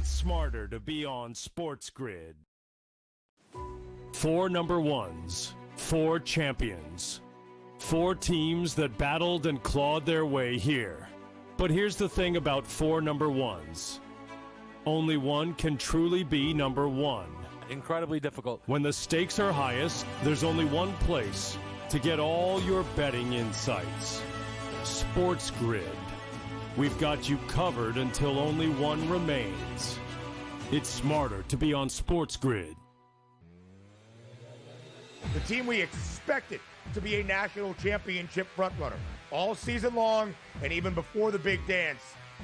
It's smarter to be on SportsGrid. 4 number ones, 4 champions, 4 teams that battled and clawed their way here. But here's the thing about 4 number ones. Only one can truly be number one. Incredibly difficult. When the stakes are highest, there's only one place to get all your betting insights. SportsGrid. We've got you covered until only one remains. It's smarter to be on SportsGrid. The team we expected to be a national championship frontrunner all season long and even before the big dance.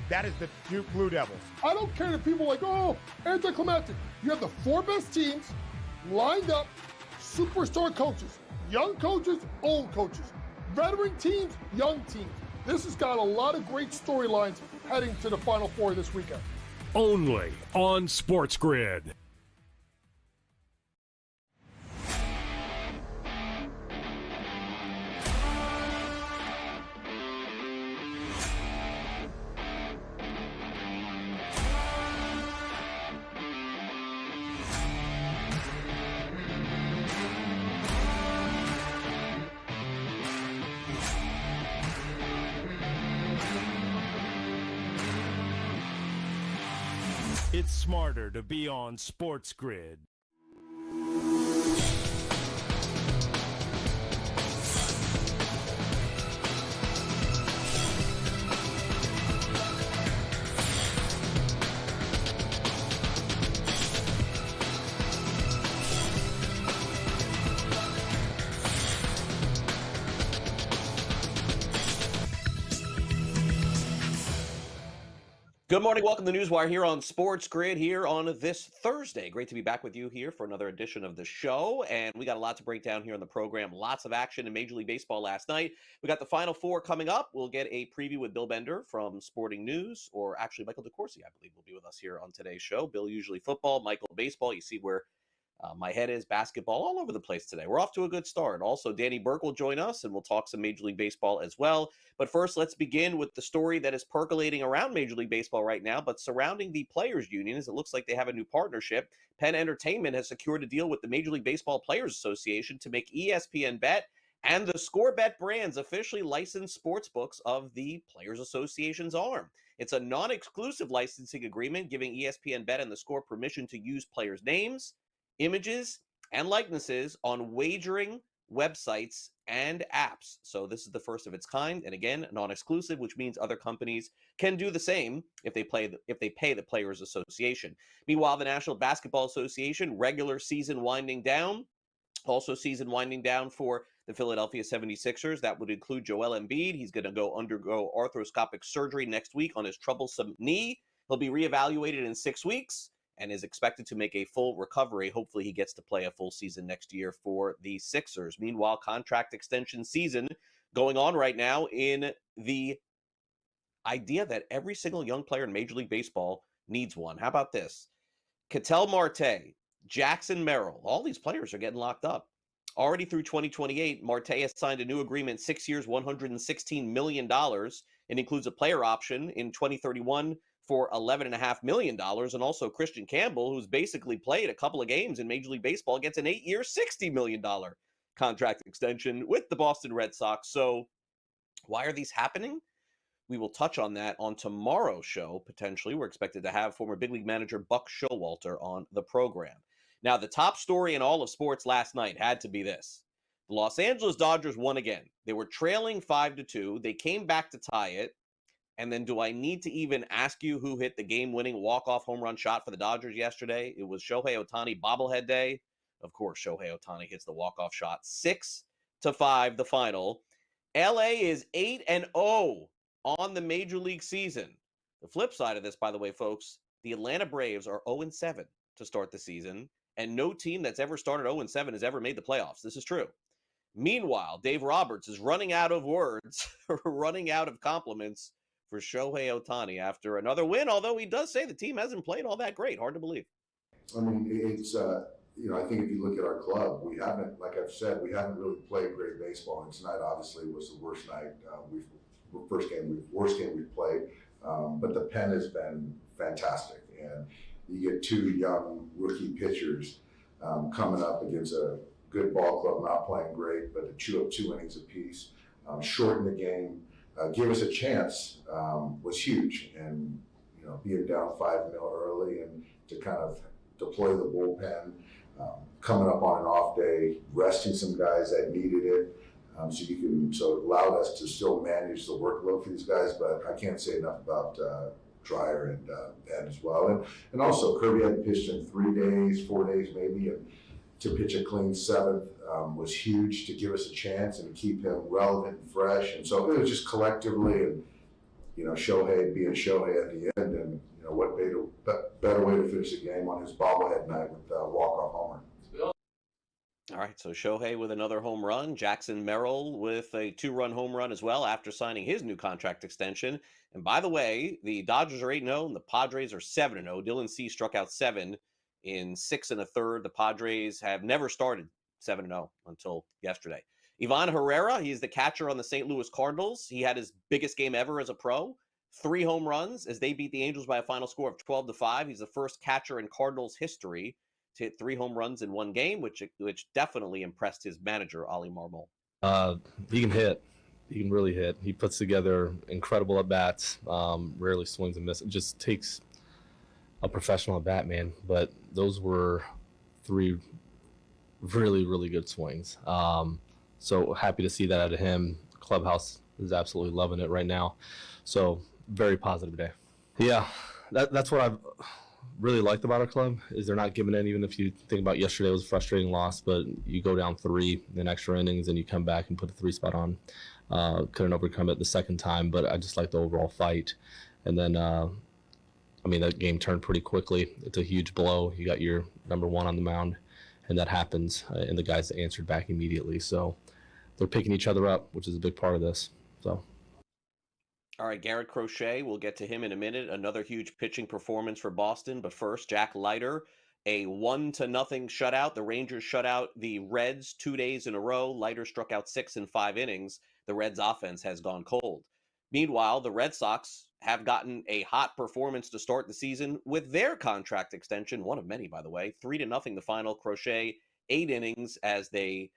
That is the Duke Blue Devils. I don't care if people are like, oh, anticlimactic. You have the 4 best teams lined up, superstar coaches, young coaches, old coaches, veteran teams, young teams. This has got a lot of great storylines heading to the Final Four this weekend. Only on SportsGrid. It's smarter to be on SportsGrid. Good morning. Welcome to NewsWire here on SportsGrid here on this Thursday. Great to be back with you here for another edition of the show. And we got a lot to break down here on the program. Lots of action in Major League Baseball last night. We got the Final Four coming up. We'll get a preview with Bill Bender from Sporting News, or actually Michael DeCourcy, I believe, will be with us here on today's show. Bill usually football, Michael baseball. You see where my head is basketball all over the place today. We're off to a good start. Also, Danny Burke will join us, and we'll talk some Major League Baseball as well. But first, let's begin with the story that is percolating around Major League Baseball right now, but surrounding the Players Union, as it looks like they have a new partnership. Penn Entertainment has secured a deal with the Major League Baseball Players Association to make ESPN Bet and the Score Bet brands officially licensed sportsbooks of the Players Association's arm. It's a non-exclusive licensing agreement giving ESPN Bet and the Score permission to use players' names, images, and likenesses on wagering websites and apps. So this is the first of its kind, and again, non-exclusive, which means other companies can do the same if they pay the Players Association. Meanwhile, the National Basketball Association, regular season winding down. Also season winding down for the Philadelphia 76ers. That would include Joel Embiid. He's going to undergo arthroscopic surgery next week on his troublesome knee. He'll be reevaluated in 6 weeks and is expected to make a full recovery. Hopefully he gets to play a full season next year for the Sixers. Meanwhile, contract extension season going on right now in the idea that every single young player in Major League Baseball needs one. How about this? Ketel Marte, Jackson Merrill, all these players are getting locked up. Already through 2028, Marte has signed a new agreement, 6 years, $116 million. It includes a player option in 2031 for $11.5 million. And also Christian Campbell, who's basically played a couple of games in Major League Baseball, gets an 8-year, $60 million contract extension with the Boston Red Sox. So why are these happening? We will touch on that on tomorrow's show, potentially. We're expected to have former big league manager Buck Showalter on the program. Now, the top story in all of sports last night had to be this. The Los Angeles Dodgers won again. They were trailing 5-2. They came back to tie it. And then do I need to even ask you who hit the game-winning walk-off home run shot for the Dodgers yesterday? It was Shohei Ohtani bobblehead day. Of course, Shohei Ohtani hits the walk-off shot. 6-5, the final. LA is 8-0 on the Major League season. The flip side of this, by the way, folks, the Atlanta Braves are 0-7 to start the season, and no team that's ever started 0-7 has ever made the playoffs. This is true. Meanwhile, Dave Roberts is running out of words, running out of compliments for Shohei Ohtani after another win, although he does say the team hasn't played all that great. Hard to believe. I mean, it's, I think if you look at our club, we haven't, like I've said, we haven't really played great baseball. And tonight, obviously, was the worst night. Worst game we've played. But the pen has been fantastic. And you get two young rookie pitchers coming up against a good ball club, not playing great, but to chew up 2 innings apiece, shorten the game, give us a chance was huge. And being down 5-0 early and to kind of deploy the bullpen, coming up on an off day, resting some guys that needed it. So it allowed us to still manage the workload for these guys, but I can't say enough about Dreyer and Ben as well. And also Kirby hadn't pitched in 3 days, 4 days maybe, and to pitch a clean 7th was huge to give us a chance and keep him relevant and fresh. And so it was just collectively, and Shohei being Shohei at the end, and what better way to finish the game on his bobblehead night with a walk-off homer. All right, so Shohei with another home run, Jackson Merrill with a 2-run home run as well after signing his new contract extension. And by the way, the Dodgers are 8-0 and the Padres are 7-0. Dylan Cease struck out 7 in 6 1/3. The Padres have never started 7-0 until yesterday. Ivan Herrera, he's the catcher on the St. Louis Cardinals. He had his biggest game ever as a pro. 3 home runs as they beat the Angels by a final score of 12-5. He's the first catcher in Cardinals history to hit 3 home runs in one game, which definitely impressed his manager, Oli Marmol. He can hit. He can really hit. He puts together incredible at-bats, rarely swings and misses. It just takes a professional at-bat, man. But those were 3 really, really good swings. So happy to see that out of him. Clubhouse is absolutely loving it right now. So very positive day. Yeah, that's what I've really liked about our club, is they're not giving in. Even if you think about yesterday, it was a frustrating loss, but you go down 3 in extra innings and you come back and put a 3 spot on. Couldn't overcome it the second time, but I just like the overall fight. And then, that game turned pretty quickly. It's a huge blow. You got your number 1 on the mound, and that happens, and the guys answered back immediately. So they're picking each other up, which is a big part of this. So. All right, Garrett Crochet, we'll get to him in a minute. Another huge pitching performance for Boston. But first, Jack Leiter, a 1-0 shutout. The Rangers shut out the Reds 2 days in a row. Leiter struck out 6 in 5 innings. The Reds' offense has gone cold. Meanwhile, the Red Sox have gotten a hot performance to start the season with their contract extension, one of many, by the way. 3-0 the final. Crochet, 8 innings as they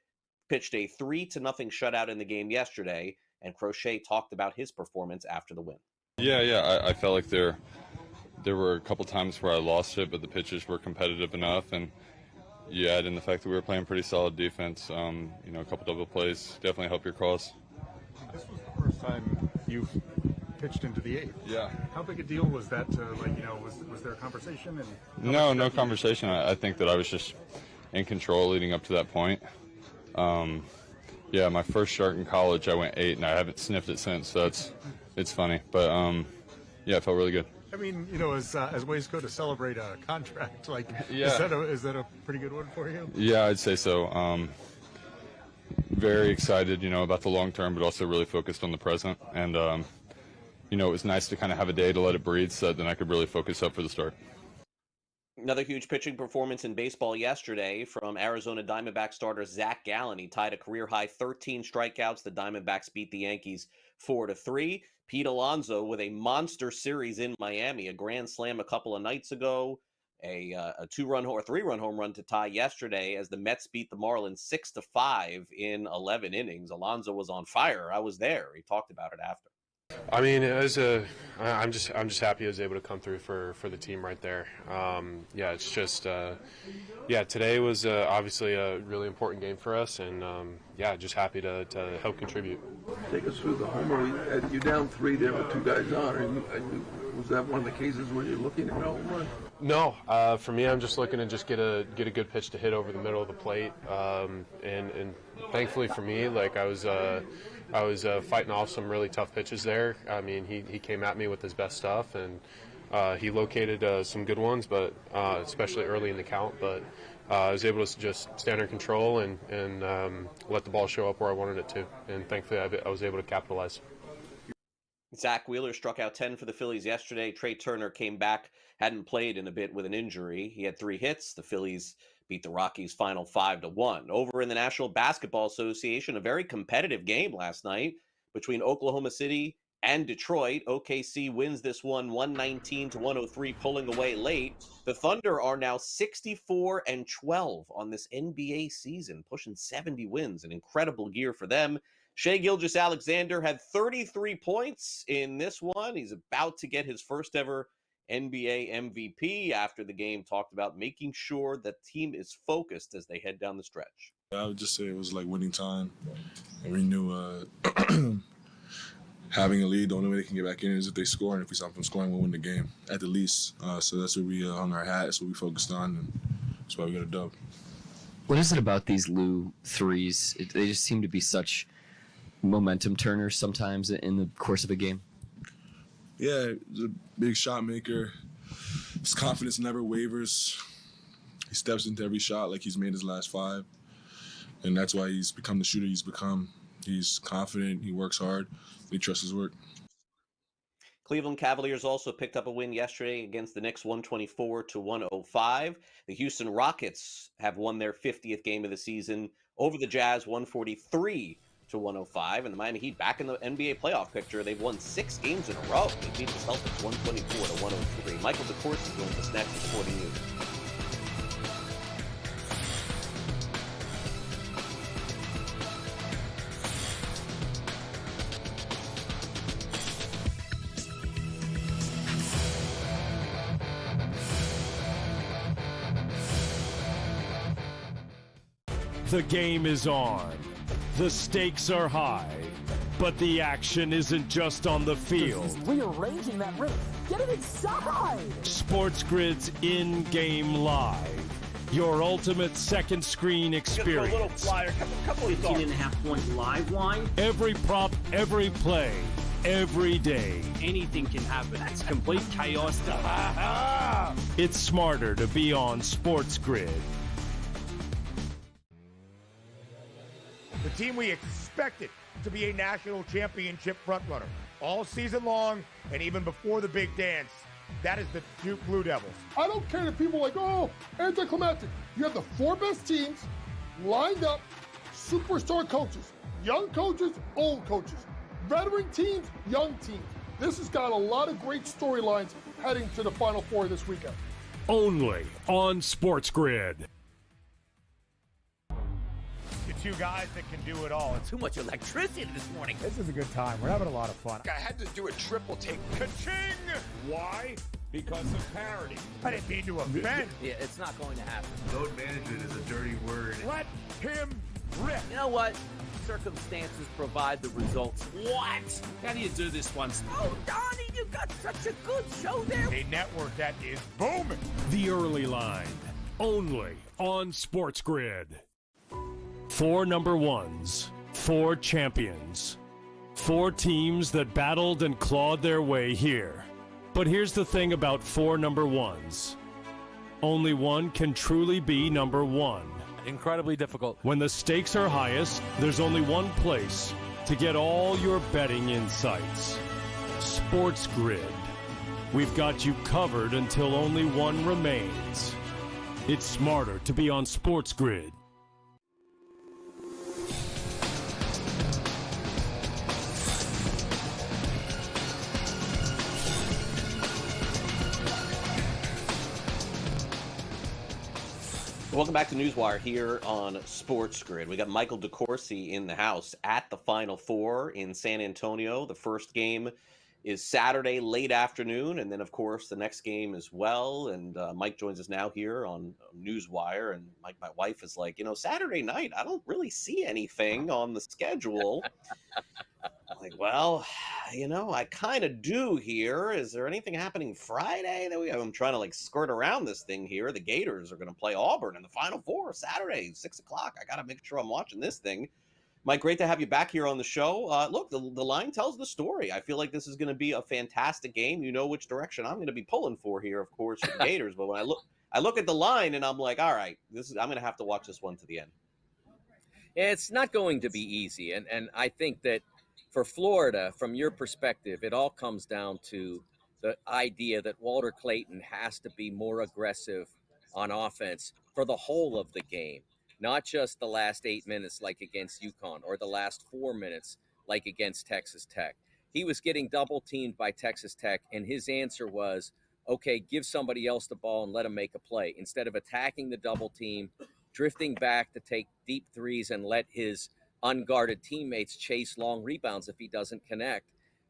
pitched a 3-0 shutout in the game yesterday. And Crochet talked about his performance after the win. Yeah. I felt like there were a couple times where I lost it, but the pitchers were competitive enough. And you add in the fact that we were playing pretty solid defense. A couple double plays definitely help your cause. This was the first time you've pitched into the 8th. Yeah. How big a deal was that to, was there a conversation? No conversation. I think that I was just in control leading up to that point. My first start in college, I went 8, and I haven't sniffed it since, so it's funny. But, it felt really good. As ways go to celebrate a contract, yeah. Is that a pretty good one for you? Yeah, I'd say so. Very excited, about the long term, but also really focused on the present. And, it was nice to kind of have a day to let it breathe so that then I could really focus up for the start. Another huge pitching performance in baseball yesterday from Arizona Diamondbacks starter Zach Gallen. He tied a career-high 13 strikeouts. The Diamondbacks beat the Yankees 4-3. Pete Alonso with a monster series in Miami, a grand slam a couple of nights ago, a 2-run or 3-run home run to tie yesterday as the Mets beat the Marlins 6-5 in 11 innings. Alonso was on fire. I was there. He talked about it after. I'm just happy I was able to come through for the team right there. It's just today was obviously a really important game for us, and just happy to help contribute. Take us through the homer. You down 3 there with 2 guys on, and was that one of the cases where you're looking at a home run? No, for me, I'm just looking to just get a good pitch to hit over the middle of the plate, and thankfully for me, I was fighting off some really tough pitches there. I mean, he came at me with his best stuff, and he located some good ones, but especially early in the count. But I was able to just stay under control and let the ball show up where I wanted it to, and thankfully I was able to capitalize. Zach Wheeler struck out 10 for the Phillies yesterday. Trey Turner came back, hadn't played in a bit with an injury. He had 3 hits. The Phillies beat the Rockies final 5-1. Over in the National Basketball Association, a very competitive game last night between Oklahoma City and Detroit. OKC wins this one 119-103, pulling away late. The Thunder are now 64-12 on this NBA season, pushing 70 wins. An incredible year for them. Shai Gilgeous-Alexander had 33 points in this one. He's about to get his first ever NBA MVP. After the game, talked about making sure that the team is focused as they head down the stretch. I would just say it was like winning time. And we knew having a lead, the only way they can get back in is if they score, and if we stop them scoring, we'll win the game, at the least. So that's what we hung our hat, that's what we focused on, and that's why we got a dub. What is it about these Lou threes? They just seem to be such momentum turners sometimes in the course of a game. Yeah, he's a big shot maker. His confidence never wavers. He steps into every shot like he's made his last 5. And that's why he's become the shooter he's become. He's confident, he works hard, he trusts his work. Cleveland Cavaliers also picked up a win yesterday against the Knicks 124-105. The Houston Rockets have won their 50th game of the season over the Jazz 143-105. And the Miami Heat back in the NBA playoff picture. They've won 6 games in a row. They beat the Celtics 124-103. Michael DeCourcy joins us next with Sporting News. The game is on. The stakes are high. But the action isn't just on the field. He's rearranging that rim. Get it inside! SportsGrid's in-game live. Your ultimate second screen experience. Just a little flyer, couple of 15.5-point live line. Every prop, every play, every day. Anything can happen. It's complete chaos. It's smarter to be on SportsGrid. The team we expected to be a national championship frontrunner all season long and even before the big dance. That is the Duke Blue Devils. I don't care that people are like, oh, anticlimactic. You have the 4 best teams lined up, superstar coaches, young coaches, old coaches, veteran teams, young teams. This has got a lot of great storylines heading to the Final Four this weekend. Only on SportsGrid. Two guys that can do it all. Too much electricity this morning. This is a good time. We're having a lot of fun. I had to do a triple take. Ka-ching! Why? Because of parity. I didn't mean to offend. Yeah, it's not going to happen. Load management is a dirty word. Let him rip. You know what? Circumstances provide the results. What? How do you do this once? Oh, Donnie, you got such a good show there. A network that is booming. The early line. Only on SportsGrid. 4 number ones, 4 champions, 4 teams that battled and clawed their way here. But here's the thing about 4 number ones. Only one can truly be number one. Incredibly difficult. When the stakes are highest, there's only one place to get all your betting insights. SportsGrid. We've got you covered until only one remains. It's smarter to be on SportsGrid. Welcome back to NewsWire here on SportsGrid. We got Michael DeCourcy in the house at the Final Four in San Antonio. The first game is Saturday late afternoon, and then, of course, the next game as well. And Mike joins us now here on NewsWire. And Mike, my wife is like, Saturday night, I don't really see anything on the schedule. I'm like, well, I kind of do here. Is there anything happening Friday that I'm trying to skirt around this thing here? The Gators are going to play Auburn in the Final Four Saturday, 6 o'clock. I got to make sure I'm watching this thing. Mike, great to have you back here on the show. Look, the line tells the story. I feel like this is going to be a fantastic game. You know which direction I'm going to be pulling for here, of course, for the Gators. But when I look at the line and I'm like, all right, I'm going to have to watch this one to the end. It's not going to be easy, and I think that for Florida, from your perspective, it all comes down to the idea that Walter Clayton has to be more aggressive on offense for the whole of the game, not just the last 8 minutes like against UConn or the last 4 minutes like against Texas Tech. he was getting double teamed by Texas Tech, and his answer was, okay, give somebody else the ball and let them make a play. Instead of attacking the double team, drifting back to take deep threes and let his unguarded teammates chase long rebounds if he doesn't connect.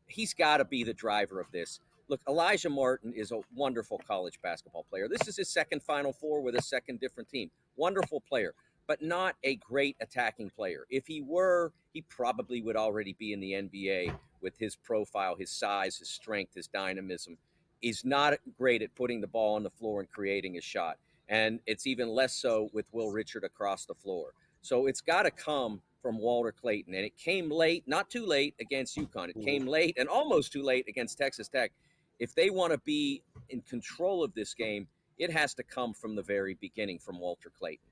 He's got to be the driver of this. Look, Elijah Martin is a wonderful college basketball player. This is his second Final Four with a second different team. Wonderful player, but not a great attacking player. If he were, he probably would already be in the NBA with his profile, his size, his strength, his dynamism. He's not great at putting the ball on the floor and creating a shot. And it's even less so with Will Richard across the floor. So it's got to come from Walter Clayton. And it came late, not too late against UConn. It came late and almost too late against Texas Tech. If they want to be in control of this game, it has to come from the very beginning from Walter Clayton.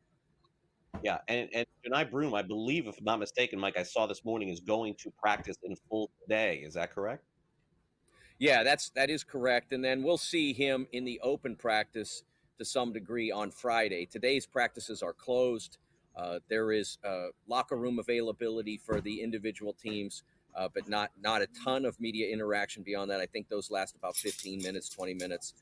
Yeah, and Janai Broom, I believe, if I'm not mistaken, Mike, I saw this morning, is going to practice in full today. Is that correct? Yeah, that is correct. And then we'll see him in the open practice to some degree on Friday. Today's practices are closed. There is locker room availability for the individual teams, but not a ton of media interaction beyond that. I think those last about 15 minutes, 20 minutes.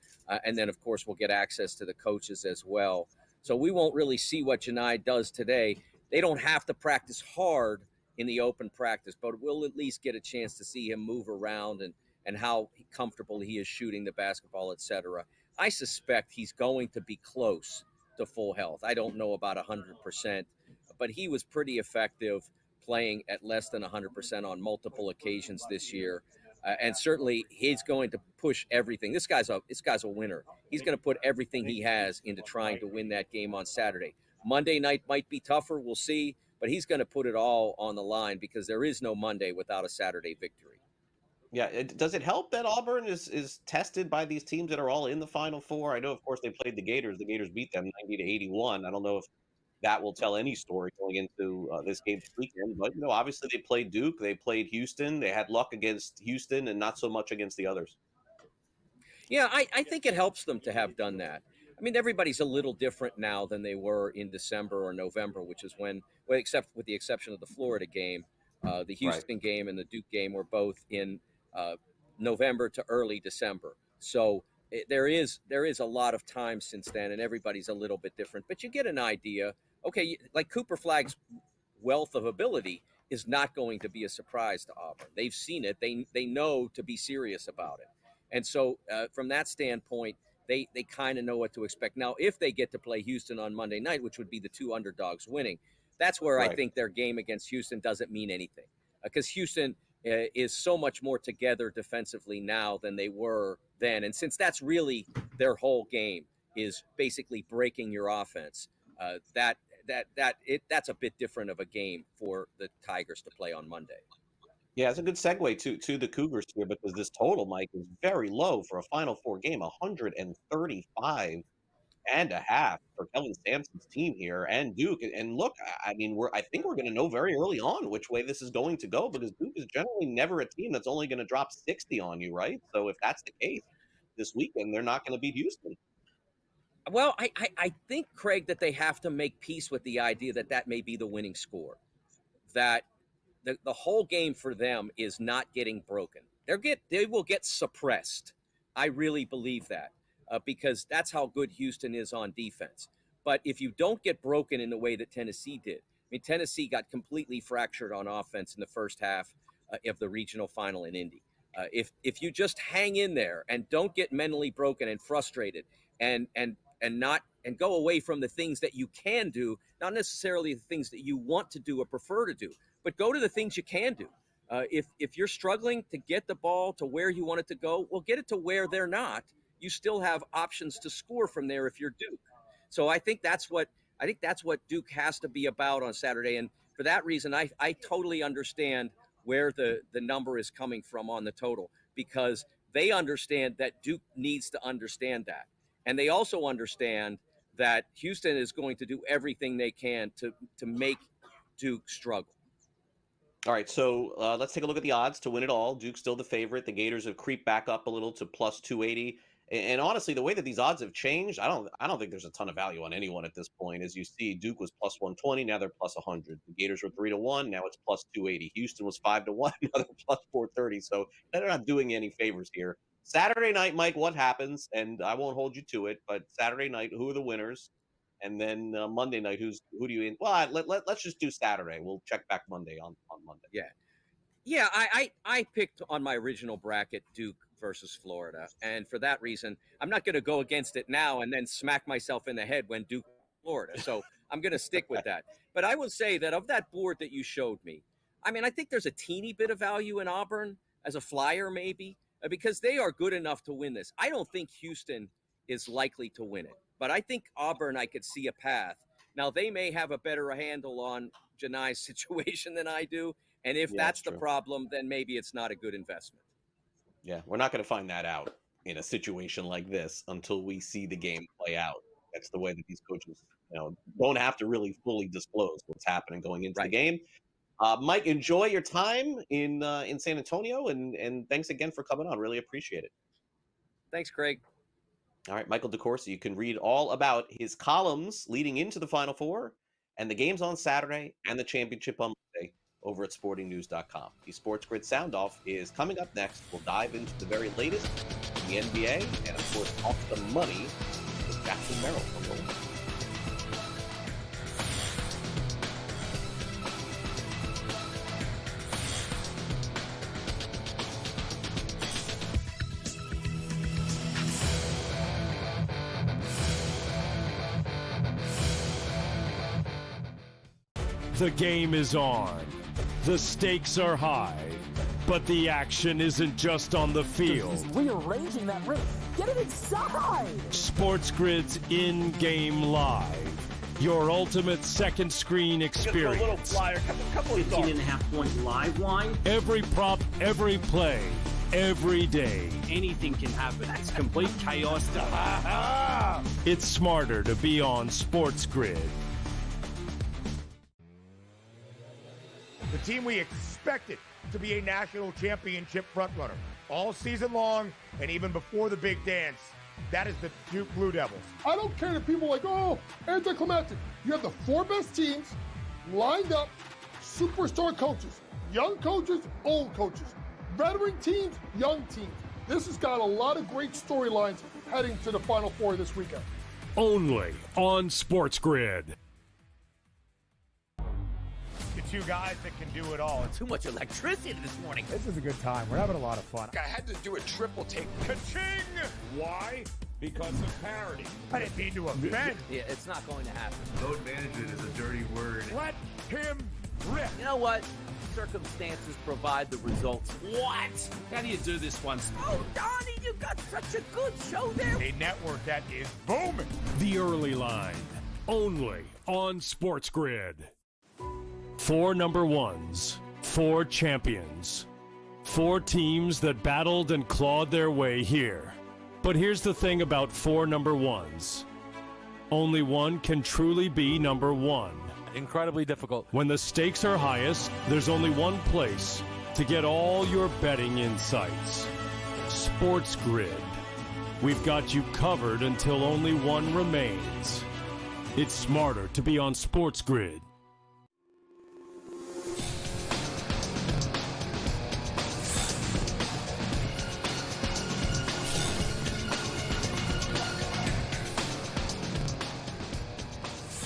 And then, of course, we'll get access to the coaches as well. So we won't really see what Janai does today. They don't have to practice hard in the open practice, but we'll at least get a chance to see him move around and how comfortable he is shooting the basketball, et cetera. I suspect he's going to be close to full health. I don't know about 100%, but he was pretty effective playing at less than 100% on multiple occasions this year. And certainly he's going to push everything. This guy's a winner. He's going to put everything he has into trying to win that game on Saturday. Monday night might be tougher. We'll see. But he's going to put it all on the line because there is no Monday without a Saturday victory. Yeah. Does it help that Auburn is tested by these teams that are all in the Final Four? I know, of course, they played the Gators. The Gators beat them 90-81. I don't know if that will tell any story going into this game this weekend. But, obviously they played Duke. They played Houston. They had luck against Houston and not so much against the others. Yeah, I think it helps them to have done that. I mean, everybody's a little different now than they were in December or November, which is when, except with the exception of the Florida game, the Houston game and the Duke game were both in November to early December. So there is a lot of time since then, and everybody's a little bit different. But you get an idea. Okay, like Cooper Flagg's wealth of ability is not going to be a surprise to Auburn. They've seen it. They know to be serious about it. And so from that standpoint, they kind of know what to expect. Now, if they get to play Houston on Monday night, which would be the two underdogs winning, that's where I think their game against Houston doesn't mean anything. Because Houston is so much more together defensively now than they were then. And since that's really their whole game is basically breaking your offense, that's a bit different of a game for the Tigers to play on Monday. Yeah, it's a good segue to the Cougars here because this total, Mike, is very low for a Final Four game, 135.5 for Kelvin Sampson's team here and Duke. And look, I mean, I think we're going to know very early on which way this is going to go because Duke is generally never a team that's only going to drop 60 on you, right? So if that's the case this weekend, they're not going to beat Houston. Well, I think, Craig, that they have to make peace with the idea that may be the winning score, that the whole game for them is not getting broken. They will get suppressed. I really believe that because that's how good Houston is on defense. But if you don't get broken in the way that Tennessee did, I mean, Tennessee got completely fractured on offense in the first half of the regional final in Indy. If you just hang in there and don't get mentally broken and frustrated and go away from the things that you can do, not necessarily the things that you want to do or prefer to do, but go to the things you can do. If you're struggling to get the ball to where you want it to go, well, get it to where they're not. You still have options to score from there if you're Duke. So I think that's what Duke has to be about on Saturday. And for that reason, I totally understand where the number is coming from on the total, because they understand that Duke needs to understand that. And they also understand that Houston is going to do everything they can to make Duke struggle. All right, so let's take a look at the odds to win it all. Duke's still the favorite. The Gators have creeped back up a little to plus 280. And honestly, the way that these odds have changed, I don't think there's a ton of value on anyone at this point. As you see, Duke was plus 120, now they're plus 100. The Gators were 3-1, now it's plus 280. Houston was 5-1, now they're plus 430. So they're not doing you any favors here. Saturday night, Mike, what happens? And I won't hold you to it, but Saturday night, who are the winners? And then Monday night, who do you in? Well, let's just do Saturday. We'll check back Monday on Monday. Yeah, I picked on my original bracket Duke versus Florida, and for that reason, I'm not going to go against it now and then smack myself in the head when Duke Florida. So I'm going to stick with that. But I will say that of that board that you showed me, I mean, I think there's a teeny bit of value in Auburn as a flyer, maybe, because they are good enough to win this. I don't think Houston is likely to win it, but I think Auburn, I could see a path. Now, they may have a better handle on Janai's situation than I do. And if that's the problem, then maybe it's not a good investment. Yeah, we're not going to find that out in a situation like this until we see the game play out. That's the way that these coaches, don't have to really fully disclose what's happening going into the game. Mike, enjoy your time in San Antonio, and thanks again for coming on. Really appreciate it. Thanks, Craig. All right, Michael DeCourcy, you can read all about his columns leading into the Final Four and the games on Saturday and the championship on Monday over at sportingnews.com. The SportsGrid Sound Off is coming up next. We'll dive into the very latest in the NBA and, of course, off the money with Jackson Merrill from Rolling. The game is on. The stakes are high. But the action isn't just on the field. He's rearranging that roof. Get it inside! SportsGrid's in-game live. Your ultimate second screen experience. Just a little flyer, couple of thoughts. 15.5 point live line. Every prop, every play, every day. Anything can happen. It's complete chaos. It's smarter to be on SportsGrid. The team we expected to be a national championship frontrunner all season long and even before the big dance. That is the Duke Blue Devils. I don't care that people are like, oh, anticlimactic. You have the four best teams lined up, superstar coaches, young coaches, old coaches, veteran teams, young teams. This has got a lot of great storylines heading to the Final Four this weekend. Only on SportsGrid. Two guys that can do it all. Too much electricity this morning. This is a good time. We're having a lot of fun. I had to do a triple take. Ka-ching! Why? Because of parity. I didn't mean to offend. Yeah, it's not going to happen. Load management is a dirty word. Let him rip. You know what? Circumstances provide the results. What? How do you do this one? Oh, Donnie, you got such a good show there. A network that is booming. The early line. Only on SportsGrid. 4 number ones, 4 champions, 4 teams that battled and clawed their way here. But here's the thing about 4 number ones. Only one can truly be number one. Incredibly difficult. When the stakes are highest, there's only one place to get all your betting insights. SportsGrid. We've got you covered until only one remains. It's smarter to be on SportsGrid.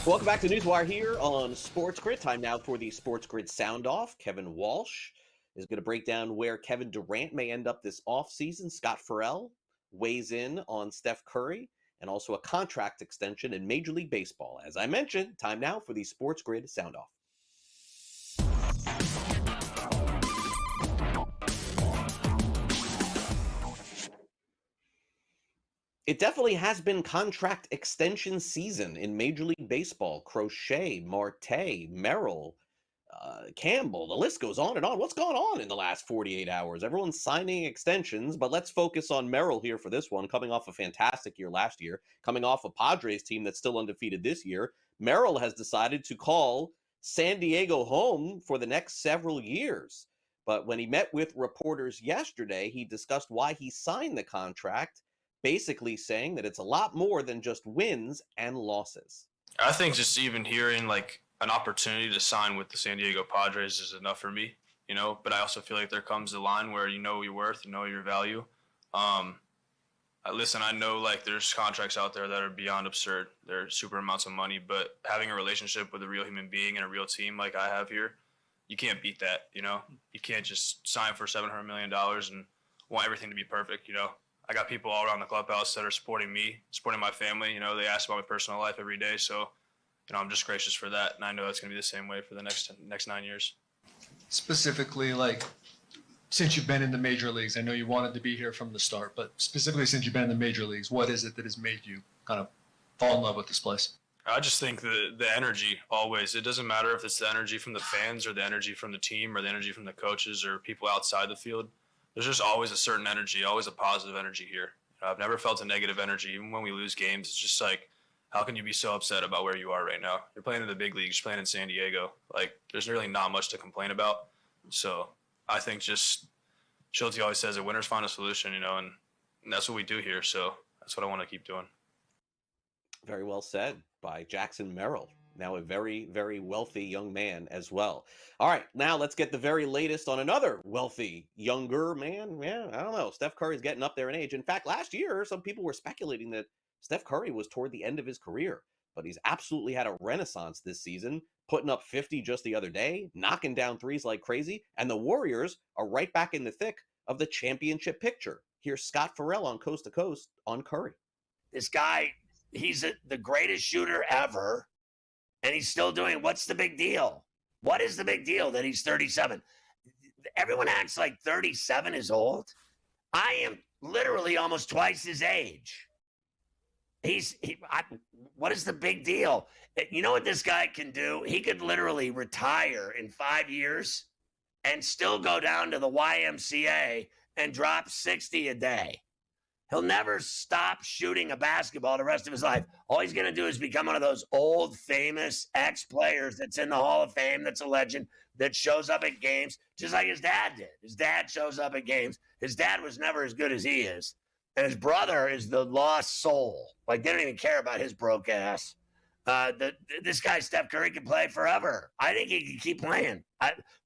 Welcome back to NewsWire here on SportsGrid. Time now for the SportsGrid Sound Off. Kevin Walsh is going to break down where Kevin Durant may end up this offseason. Scott Farrell weighs in on Steph Curry and also a contract extension in Major League Baseball. As I mentioned, time now for the SportsGrid Sound Off. It definitely has been contract extension season in Major League Baseball. Crochet, Marte, Merrill, Campbell, the list goes on and on. What's going on in the last 48 hours? Everyone's signing extensions, but let's focus on Merrill here for this one. Coming off a fantastic year last year, coming off a Padres team that's still undefeated this year, Merrill has decided to call San Diego home for the next several years. But when he met with reporters yesterday, he discussed why he signed the contract basically saying that it's a lot more than just wins and losses. I think just even hearing like an opportunity to sign with the San Diego Padres is enough for me, you know, but I also feel like there comes a line where you know your worth, you know your value. Listen, I know like there's contracts out there that are beyond absurd. They're super amounts of money, but having a relationship with a real human being and a real team like I have here, you can't beat that, you know? You can't just sign for $700 million and want everything to be perfect, you know? I got people all around the clubhouse that are supporting me, supporting my family. You know, they ask about my personal life every day. So, you know, I'm just gracious for that. And I know it's going to be the same way for the next 9 years. Specifically, like, since you've been in the major leagues, I know you wanted to be here from the start, but specifically since you've been in the major leagues, what is it that has made you kind of fall in love with this place? I just think the energy always, it doesn't matter if it's the energy from the fans or the energy from the team or the energy from the coaches or people outside the field. There's just always a certain energy, always a positive energy here. You know, I've never felt a negative energy. Even when we lose games, it's just like, how can you be so upset about where you are right now? You're playing in the big leagues, you're playing in San Diego. Like, there's really not much to complain about. So I think just Schulte always says a winner's find a solution, you know, and that's what we do here. So that's what I want to keep doing. Very well said by Jackson Merrill, now a very, very wealthy young man as well. All right, now let's get the very latest on another wealthy, younger man. Yeah, I don't know. Steph Curry's getting up there in age. In fact, last year, some people were speculating that Steph Curry was toward the end of his career, but he's absolutely had a renaissance this season, putting up 50 just the other day, knocking down threes like crazy, and the Warriors are right back in the thick of the championship picture. Here's Scott Farrell on Coast to Coast on Curry. This guy, he's the greatest shooter ever, and he's still doing it. What's the big deal? What is the big deal that he's 37? Everyone acts like 37 is old. I am literally almost twice his age. What is the big deal? You know what this guy can do? He could literally retire in 5 years and still go down to the YMCA and drop 60 a day. He'll never stop shooting a basketball the rest of his life. All he's going to do is become one of those old, famous ex-players that's in the Hall of Fame, that's a legend, that shows up at games, just like his dad did. His dad shows up at games. His dad was never as good as he is. And his brother is the lost soul. Like, they don't even care about his broke ass. This guy, Steph Curry, can play forever. I think he can keep playing.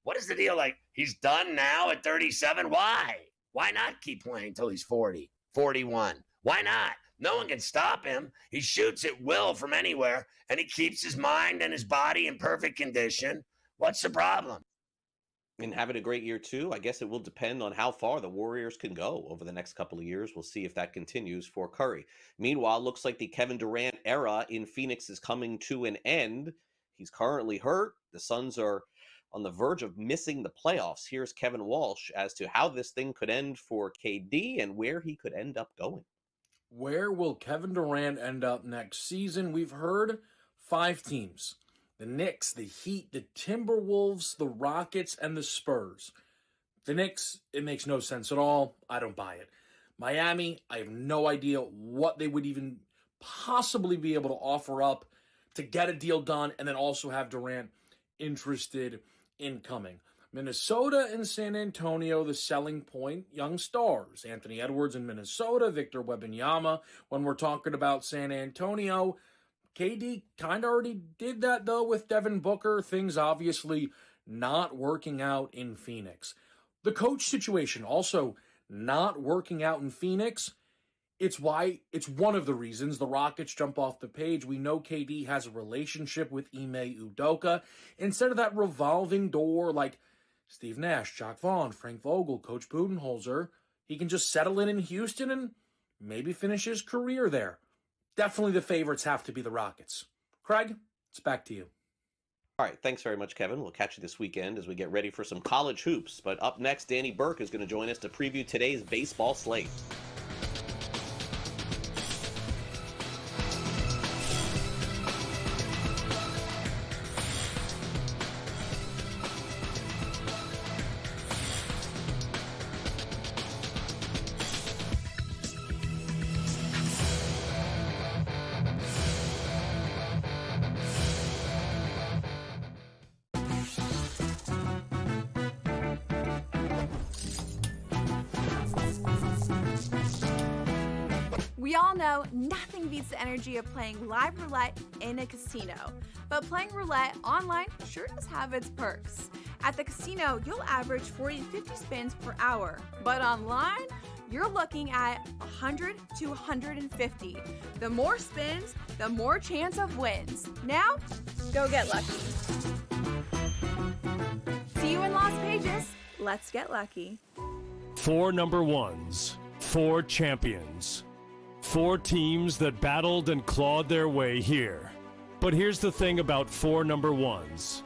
What is the deal? Like, he's done now at 37? Why? Why not keep playing until he's 40? 41. Why not? No one can stop him. He shoots at will from anywhere, and he keeps his mind and his body in perfect condition. What's the problem? And having a great year, too. I guess it will depend on how far the Warriors can go over the next couple of years. We'll see if that continues for Curry. Meanwhile, looks like the Kevin Durant era in Phoenix is coming to an end. He's currently hurt. The Suns are on the verge of missing the playoffs. Here's Kevin Walsh as to how this thing could end for KD and where he could end up going. Where will Kevin Durant end up next season? We've heard 5 teams. The Knicks, the Heat, the Timberwolves, the Rockets, and the Spurs. The Knicks, it makes no sense at all. I don't buy it. Miami, I have no idea what they would even possibly be able to offer up to get a deal done and then also have Durant interested in coming. Minnesota and San Antonio, the selling point, young stars. Anthony Edwards in Minnesota, Victor Wembanyama. When we're talking about San Antonio, KD kind of already did that, though, with Devin Booker. Things obviously not working out in Phoenix. The coach situation also not working out in Phoenix. It's one of the reasons the Rockets jump off the page. We know KD has a relationship with Ime Udoka. Instead of that revolving door like Steve Nash, Jacque Vaughn, Frank Vogel, Coach Budenholzer, he can just settle in Houston and maybe finish his career there. Definitely the favorites have to be the Rockets. Craig, it's back to you. All right, thanks very much, Kevin. We'll catch you this weekend as we get ready for some college hoops. But up next, Danny Burke is going to join us to preview today's baseball slate. We all know nothing beats the energy of playing live roulette in a casino. But playing roulette online sure does have its perks. At the casino, you'll average 40 to 50 spins per hour. But online, you're looking at 100 to 150. The more spins, the more chance of wins. Now, go get lucky. See you in Las Vegas. Let's get lucky. 4 number ones, 4 champions, 4 teams that battled and clawed their way here. But here's the thing about 4 number ones.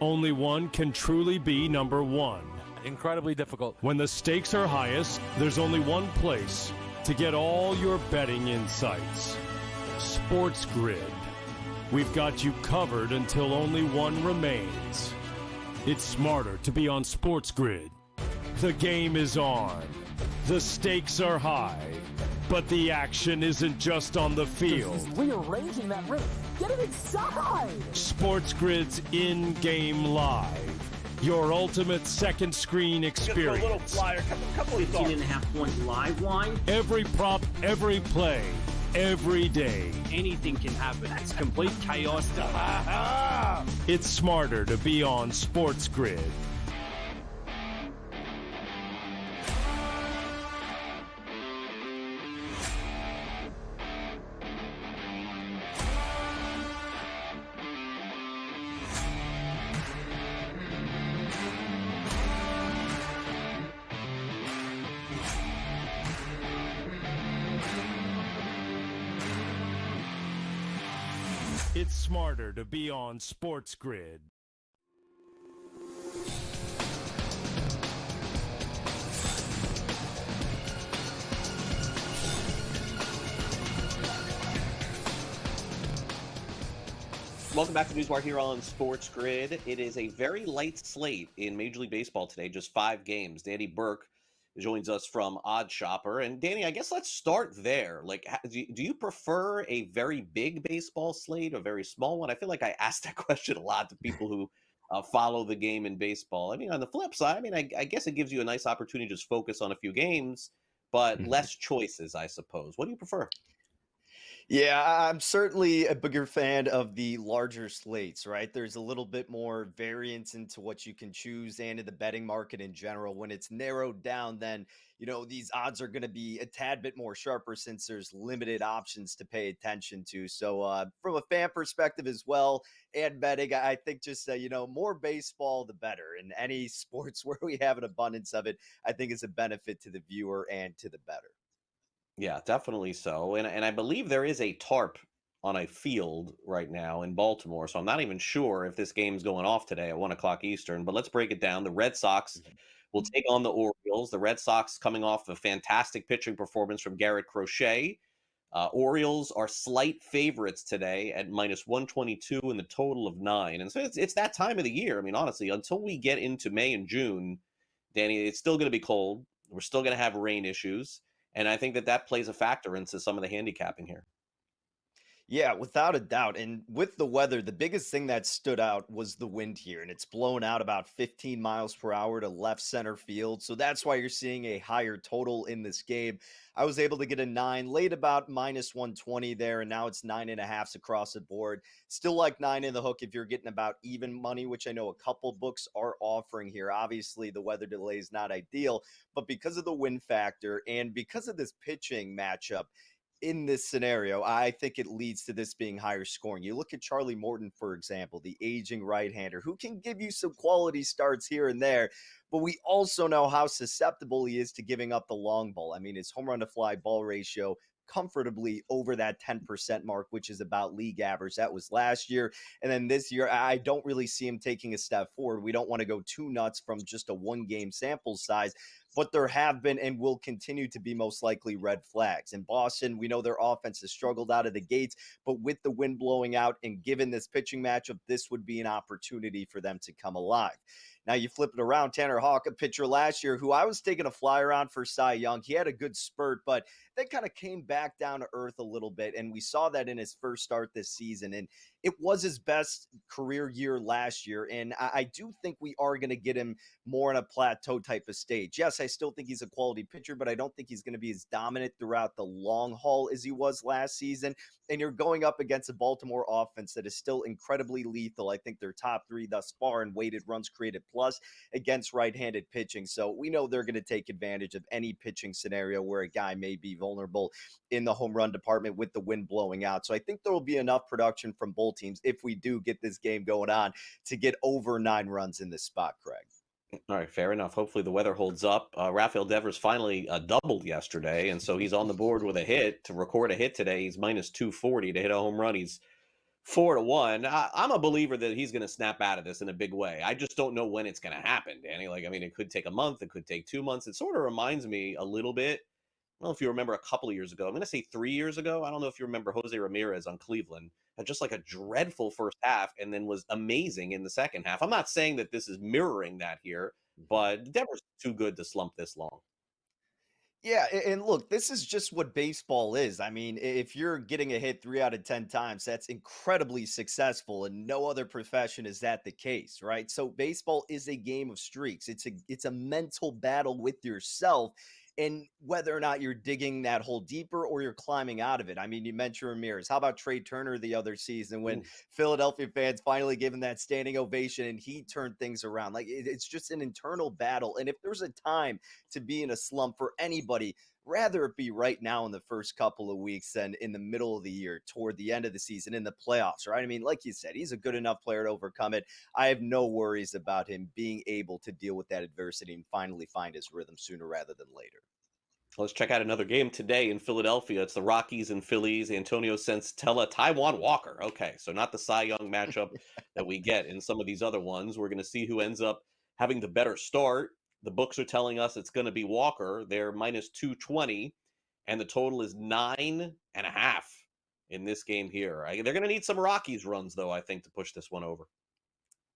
Only one can truly be number one. Incredibly difficult. When the stakes are highest, there's only one place to get all your betting insights. SportsGrid. We've got you covered until only one remains. It's smarter to be on SportsGrid. The game is on. The stakes are high. But the action isn't just on the field. He's rearranging that roof. Get it inside! SportsGrid's in-game live. Your ultimate second screen experience. Just a little flyer, couple of thoughts. 18.5-point live line. Every prop, every play, every day. Anything can happen. It's complete chaos. It's smarter to be on SportsGrid. It's smarter to be on SportsGrid. Welcome back to NewsWire here on SportsGrid. It is a very light slate in Major League Baseball today, just 5 games. Danny Burke joins us from Odd Shopper. And Danny, I guess let's start there. Like, do you prefer a very big baseball slate or a very small one? I feel like I ask that question a lot to people who follow the game in baseball. I mean, on the flip side, I mean, I guess it gives you a nice opportunity to just focus on a few games, but less choices, I suppose. What do you prefer? Yeah, I'm certainly a bigger fan of the larger slates, right? There's a little bit more variance into what you can choose and in the betting market in general. When it's narrowed down, then, these odds are going to be a tad bit more sharper since there's limited options to pay attention to. So from a fan perspective as well, and betting, I think just, more baseball, the better. And any sports where we have an abundance of it, I think is a benefit to the viewer and to the bettor. Yeah, definitely so. And I believe there is a tarp on a field right now in Baltimore. So I'm not even sure if this game's going off today at 1 o'clock Eastern, but let's break it down. The Red Sox will take on the Orioles. The Red Sox coming off a fantastic pitching performance from Garrett Crochet. Orioles are slight favorites today at minus 122 in the total of 9. And so it's that time of the year. I mean, honestly, until we get into May and June, Danny, it's still going to be cold. We're still going to have rain issues. And I think that plays a factor into some of the handicapping here. Yeah, without a doubt. And with the weather, the biggest thing that stood out was the wind here. And it's blown out about 15 miles per hour to left center field. So that's why you're seeing a higher total in this game. I was able to get a 9, laid about minus 120 there. And now it's 9.5 across the board. Still like 9 in the hook if you're getting about even money, which I know a couple books are offering here. Obviously, the weather delay is not ideal. But because of the wind factor and because of this pitching matchup, in this scenario, I think it leads to this being higher scoring. You look at Charlie Morton, for example, the aging right-hander who can give you some quality starts here and there, but we also know how susceptible he is to giving up the long ball. I mean, his home run to fly ball ratio comfortably over that 10% mark, which is about league average. That was last year. And then this year, I don't really see him taking a step forward. We don't want to go too nuts from just a 1-game sample size, but there have been and will continue to be most likely red flags. In Boston, we know their offense has struggled out of the gates, but with the wind blowing out and given this pitching matchup, this would be an opportunity for them to come alive. Now you flip it around, Tanner Houck, a pitcher last year who I was taking a flyer on for Cy Young. He had a good spurt, but that kind of came back down to earth a little bit. And we saw that in his first start this season. And it was his best career year last year. And I do think we are going to get him more on a plateau type of stage. Yes, I still think he's a quality pitcher, but I don't think he's going to be as dominant throughout the long haul as he was last season. And you're going up against a Baltimore offense that is still incredibly lethal. I think they're top 3 thus far in weighted runs created plus against right-handed pitching. So we know they're going to take advantage of any pitching scenario where a guy may be vulnerable in the home run department with the wind blowing out. So I think there will be enough production from both teams if we do get this game going on to get over 9 runs in this spot, Craig. All right, fair enough. Hopefully the weather holds up. Rafael Devers finally doubled yesterday, and so he's on the board with a hit. To record a hit today, he's minus 240. To hit a home run, he's 4-1. I'm a believer that he's going to snap out of this in a big way. I just don't know when it's going to happen, Danny. Like, I mean, it could take a month. It could take 2 months. It sort of reminds me a little bit. I don't know if you remember a couple of years ago. I'm going to say 3 years ago. I don't know if you remember Jose Ramirez on Cleveland. Had just like a dreadful first half and then was amazing in the second half. I'm not saying that this is mirroring that here, but Devers is too good to slump this long. Yeah, and look, this is just what baseball is. I mean, if you're getting a hit 3 out of 10 times, that's incredibly successful, and no other profession is that the case, right? So baseball is a game of streaks. It's a mental battle with yourself, and whether or not you're digging that hole deeper or you're climbing out of it. I mean, you mentioned Ramirez. How about Trey Turner the other season when Philadelphia fans finally gave him that standing ovation and he turned things around? Like, it's just an internal battle. And if there's a time to be in a slump for anybody, rather it be right now in the first couple of weeks than in the middle of the year, toward the end of the season, in the playoffs, right? I mean, like you said, he's a good enough player to overcome it. I have no worries about him being able to deal with that adversity and finally find his rhythm sooner rather than later. Let's check out another game today in Philadelphia. It's the Rockies and Phillies. Antonio Senzatella, Taijuan Walker. Okay, so not the Cy Young matchup that we get in some of these other ones. We're going to see who ends up having the better start. The books are telling us it's going to be Walker. They're minus 220, and the total is 9.5 in this game here. They're going to need some Rockies runs, though, I think, to push this one over.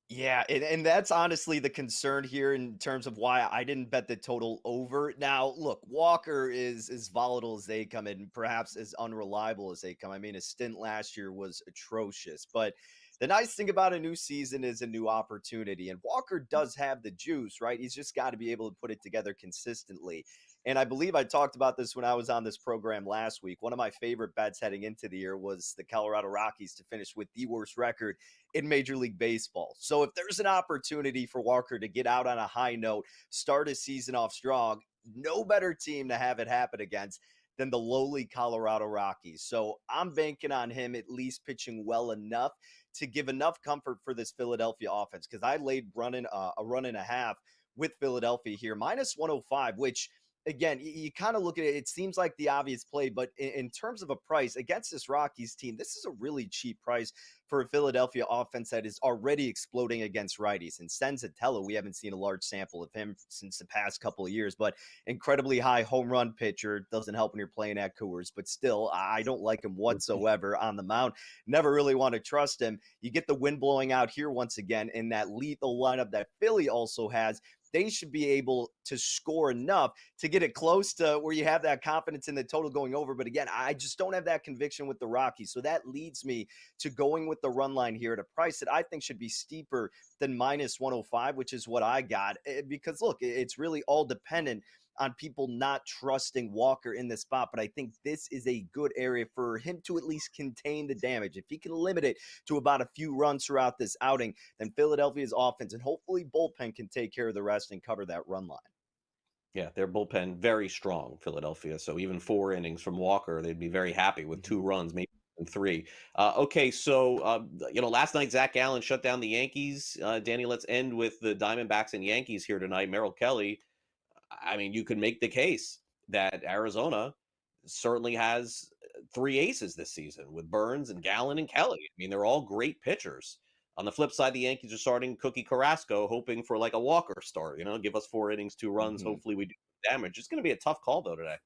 Yeah, and that's honestly the concern here in terms of why I didn't bet the total over. Now, look, Walker is as volatile as they come and perhaps as unreliable as they come. I mean, his stint last year was atrocious, but the nice thing about a new season is a new opportunity, and Walker does have the juice, right? He's just got to be able to put it together consistently. And I believe I talked about this when I was on this program last week. One of my favorite bets heading into the year was the Colorado Rockies to finish with the worst record in Major League Baseball. So if there's an opportunity for Walker to get out on a high note, start his season off strong, no better team to have it happen against than the lowly Colorado Rockies. So I'm banking on him at least pitching well enough to give enough comfort for this Philadelphia offense, because I laid a run and a half with Philadelphia here, minus 105, which, again, you kind of look at it, it seems like the obvious play, but in terms of a price against this Rockies team, this is a really cheap price for a Philadelphia offense that is already exploding against righties. And Senzatella, we haven't seen a large sample of him since the past couple of years, but incredibly high home run pitcher. Doesn't help when you're playing at Coors, but still, I don't like him whatsoever on the mound. Never really want to trust him. You get the wind blowing out here once again in that lethal lineup that Philly also has. They should be able to score enough to get it close to where you have that confidence in the total going over. But again, I just don't have that conviction with the Rockies. So that leads me to going with the run line here at a price that I think should be steeper than minus 105, which is what I got. Because look, it's really all dependent on people not trusting Walker in this spot. But I think this is a good area for him to at least contain the damage. If he can limit it to about a few runs throughout this outing, then Philadelphia's offense and hopefully bullpen can take care of the rest and cover that run line. Yeah, their bullpen very strong, Philadelphia. So even 4 innings from Walker, they'd be very happy with 2 runs, maybe 3. Okay, so last night Zach Gallen shut down the Yankees. Danny, let's end with the Diamondbacks and Yankees here tonight. Merrill Kelly. I mean, you could make the case that Arizona certainly has 3 aces this season with Burns and Gallen and Kelly. I mean, they're all great pitchers. On the flip side, the Yankees are starting Cookie Carrasco, hoping for like a Walker start, give us 4 innings, 2 runs. Hopefully we do damage. It's going to be a tough call, though, today.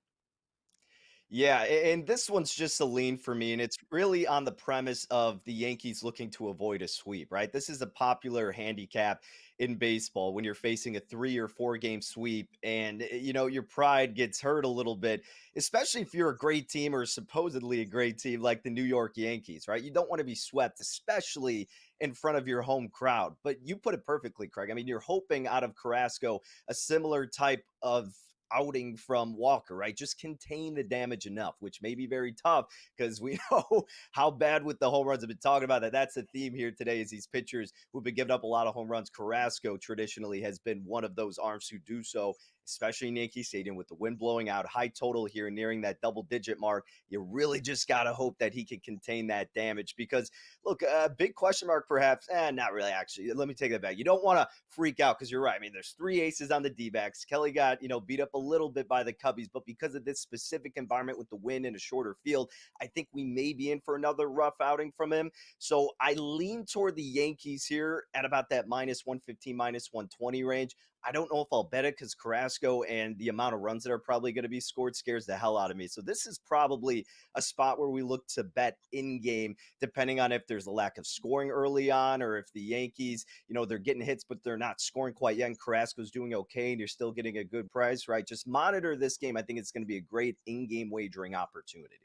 Yeah, and this one's just a lean for me, and it's really on the premise of the Yankees looking to avoid a sweep, right? This is a popular handicap in baseball when you're facing a 3 or 4 game sweep, and your pride gets hurt a little bit, especially if you're a great team or supposedly a great team like the New York Yankees, right? You don't want to be swept, especially in front of your home crowd. But you put it perfectly, Craig. I mean, you're hoping out of Carrasco a similar type of outing from Walker, right? Just contain the damage enough, which may be very tough because we know how bad with the home runs. I've been talking about that. That's the theme here today is these pitchers who've been giving up a lot of home runs. Carrasco traditionally has been one of those arms who do so, especially in Yankee Stadium with the wind blowing out, high total here nearing that double-digit mark. You really just got to hope that he can contain that damage because, look, a big question mark perhaps, not really actually. Let me take that back. You don't want to freak out because you're right. I mean, there's 3 aces on the D-backs. Kelly got, beat up a little bit by the Cubbies, but because of this specific environment with the wind and a shorter field, I think we may be in for another rough outing from him. So I lean toward the Yankees here at about that -115, -120 range. I don't know if I'll bet it because Carrasco and the amount of runs that are probably going to be scored scares the hell out of me. So this is probably a spot where we look to bet in-game, depending on if there's a lack of scoring early on or if the Yankees, they're getting hits, but they're not scoring quite yet, and Carrasco's doing okay, and you're still getting a good price, right? Just monitor this game. I think it's going to be a great in-game wagering opportunity.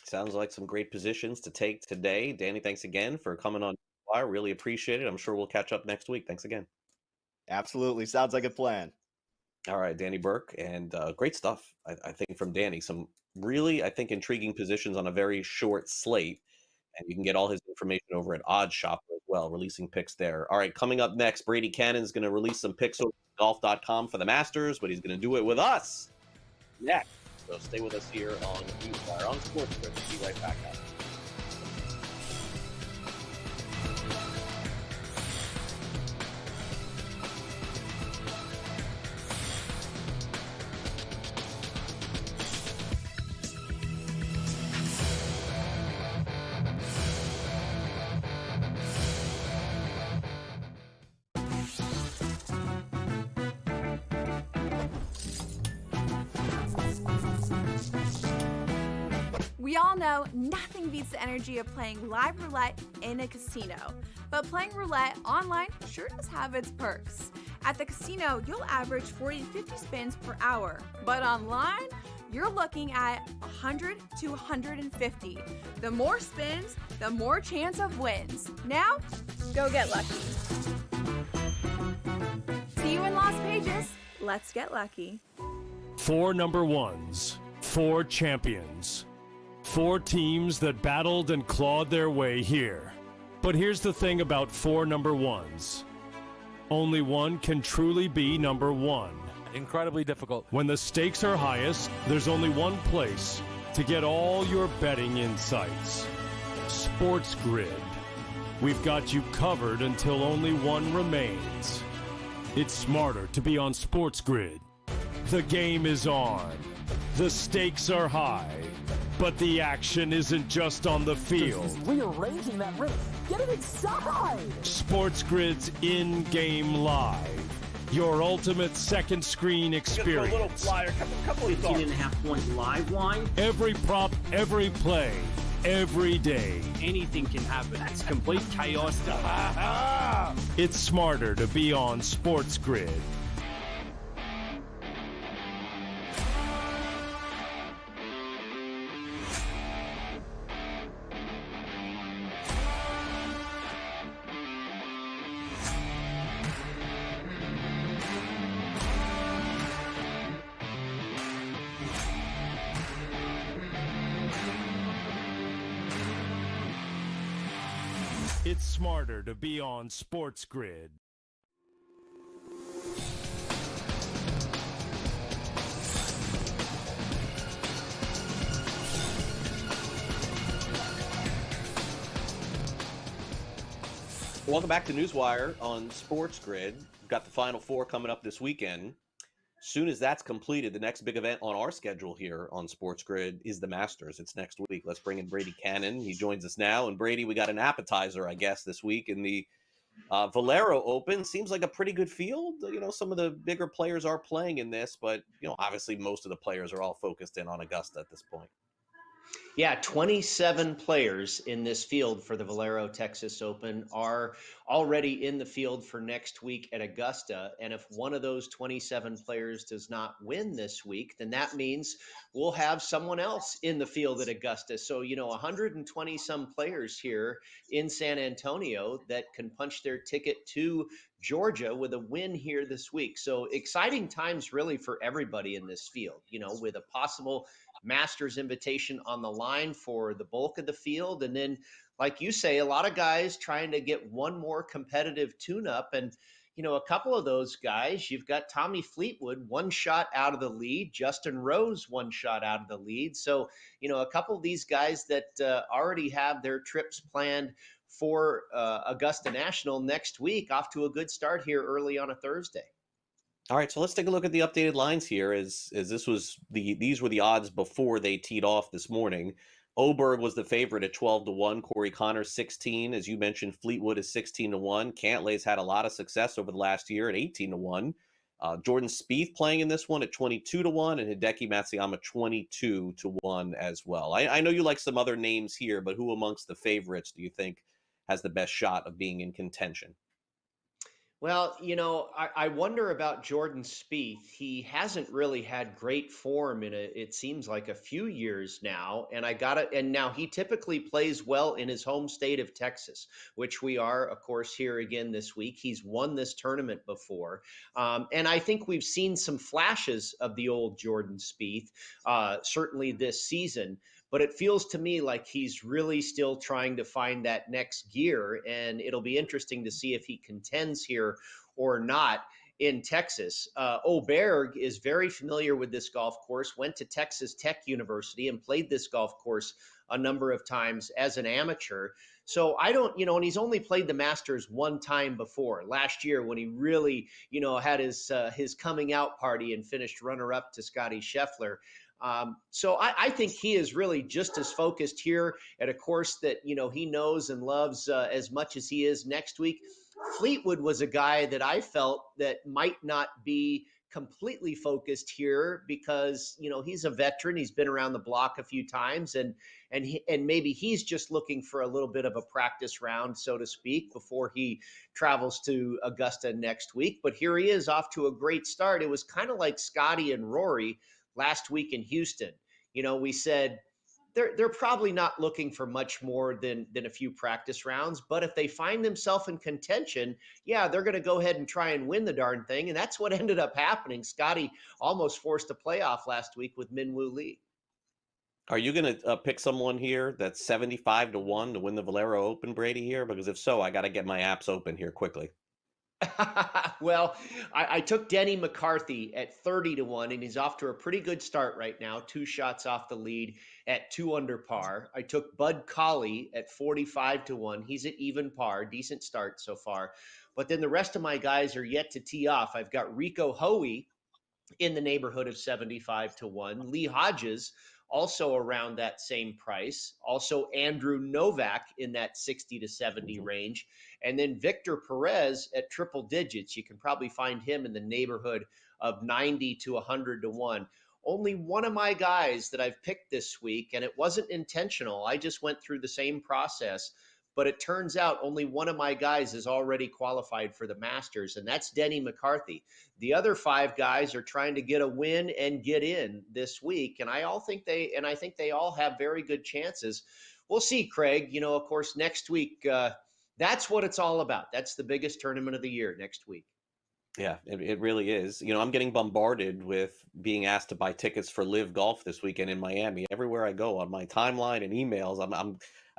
Sounds like some great positions to take today. Danny, thanks again for coming on. I really appreciate it. I'm sure we'll catch up next week. Thanks again. Absolutely. Sounds like a plan. All right, Danny Burke, and great stuff, I think, from Danny. Some really, I think, intriguing positions on a very short slate, and you can get all his information over at Odd Shopper as well, releasing picks there. All right, coming up next, Brady Kannon is going to release some picks over at golf.com for the Masters, but he's going to do it with us next. So stay with us here on NewsWire on SportsGrid. We'll be right back after. We all know nothing beats the energy of playing live roulette in a casino, but playing roulette online sure does have its perks. At the casino, you'll average 40 to 50 spins per hour, but online, you're looking at 100 to 150. The more spins, the more chance of wins. Now, go get lucky. See you in Las Vegas. Let's get lucky. 4 number ones, 4 champions. 4 teams that battled and clawed their way here. But here's the thing about 4 number ones. Only one can truly be number one. Incredibly difficult. When the stakes are highest, there's only one place to get all your betting insights. SportsGrid. We've got you covered until only one remains. It's smarter to be on SportsGrid. The game is on. The stakes are high. But the action isn't just on the field. He's rearranging that roof. Get it inside! SportsGrid's in-game live. Your ultimate second screen experience. Just a little flyer, couple of 18.5 point live line. Every prop, every play, every day. Anything can happen. That's complete chaos. It's smarter to be on SportsGrid. It's smarter to be on SportsGrid. Welcome back to NewsWire on SportsGrid. We've got the Final Four coming up this weekend. Soon as that's completed, the next big event on our schedule here on SportsGrid is the Masters. It's next week. Let's bring in Brady Kannon. He joins us now. And Brady, we got an appetizer, I guess, this week in the Valero Open seems like a pretty good field. Some of the bigger players are playing in this, but obviously most of the players are all focused in on Augusta at this point. Yeah, 27 players in this field for the Valero Texas Open are already in the field for next week at Augusta. And if one of those 27 players does not win this week, then that means we'll have someone else in the field at Augusta. So, 120 some players here in San Antonio that can punch their ticket to Georgia with a win here this week. So exciting times really for everybody in this field, with a possible Masters invitation on the line for the bulk of the field. And then, like you say, a lot of guys trying to get one more competitive tune-up. And, a couple of those guys, you've got Tommy Fleetwood, one shot out of the lead, Justin Rose, one shot out of the lead. So, a couple of these guys that already have their trips planned for Augusta National next week, off to a good start here early on a Thursday. All right, so let's take a look at the updated lines here. As these were the odds before they teed off this morning. Oberg was the favorite at 12-1. Corey Connors 16. As you mentioned, Fleetwood is 16-1. Cantlay's had a lot of success over the last year at 18-1. Jordan Spieth playing in this one at 22-1, and Hideki Matsuyama 22-1 as well. I know you like some other names here, but who amongst the favorites do you think has the best shot of being in contention? Well, I wonder about Jordan Spieth. He hasn't really had great form it seems like a few years now. And now he typically plays well in his home state of Texas, which we are, of course, here again this week. He's won this tournament before. And I think we've seen some flashes of the old Jordan Spieth, certainly this season. But it feels to me like he's really still trying to find that next gear, and it'll be interesting to see if he contends here or not in Texas. Oberg is very familiar with this golf course, went to Texas Tech University and played this golf course a number of times as an amateur. So I don't, and he's only played the Masters one time before, last year when he really, had his coming out party and finished runner-up to Scottie Scheffler. So I think he is really just as focused here at a course that, he knows and loves as much as he is next week. Fleetwood was a guy that I felt that might not be completely focused here because, he's a veteran. He's been around the block a few times and maybe he's just looking for a little bit of a practice round, so to speak, before he travels to Augusta next week. But here he is off to a great start. It was kind of like Scotty and Rory last week in Houston. We said they're probably not looking for much more than a few practice rounds, but if they find themselves in contention, yeah, they're going to go ahead and try and win the darn thing. And that's what ended up happening. Scotty almost forced a playoff last week with Min-Woo Lee. Are you going to pick someone here that's 75-1 to win the Valero Open, Brady, here? Because if so, I got to get my apps open here quickly. Well, I took Denny McCarthy at 30-1, and he's off to a pretty good start right now, 2 shots off the lead at 2 under par. I took Bud Colley at 45-1. He's at even par, decent start so far. But then the rest of my guys are yet to tee off. I've got Rico Hoey in the neighborhood of 75-1. Lee Hodges also around that same price. Also Andrew Novak in that 60 to 70 range. And then Victor Perez at triple digits. You can probably find him in the neighborhood of 90 to 100-1. Only one of my guys that I've picked this week, and it wasn't intentional. I just went through the same process. But it turns out only one of my guys is already qualified for the Masters, and that's Denny McCarthy. The other 5 guys are trying to get a win and get in this week, and I think they all have very good chances. We'll see, Craig. Of course, next week, that's what it's all about. That's the biggest tournament of the year next week. Yeah, it really is. I'm getting bombarded with being asked to buy tickets for Live Golf this weekend in Miami. Everywhere I go on my timeline and emails,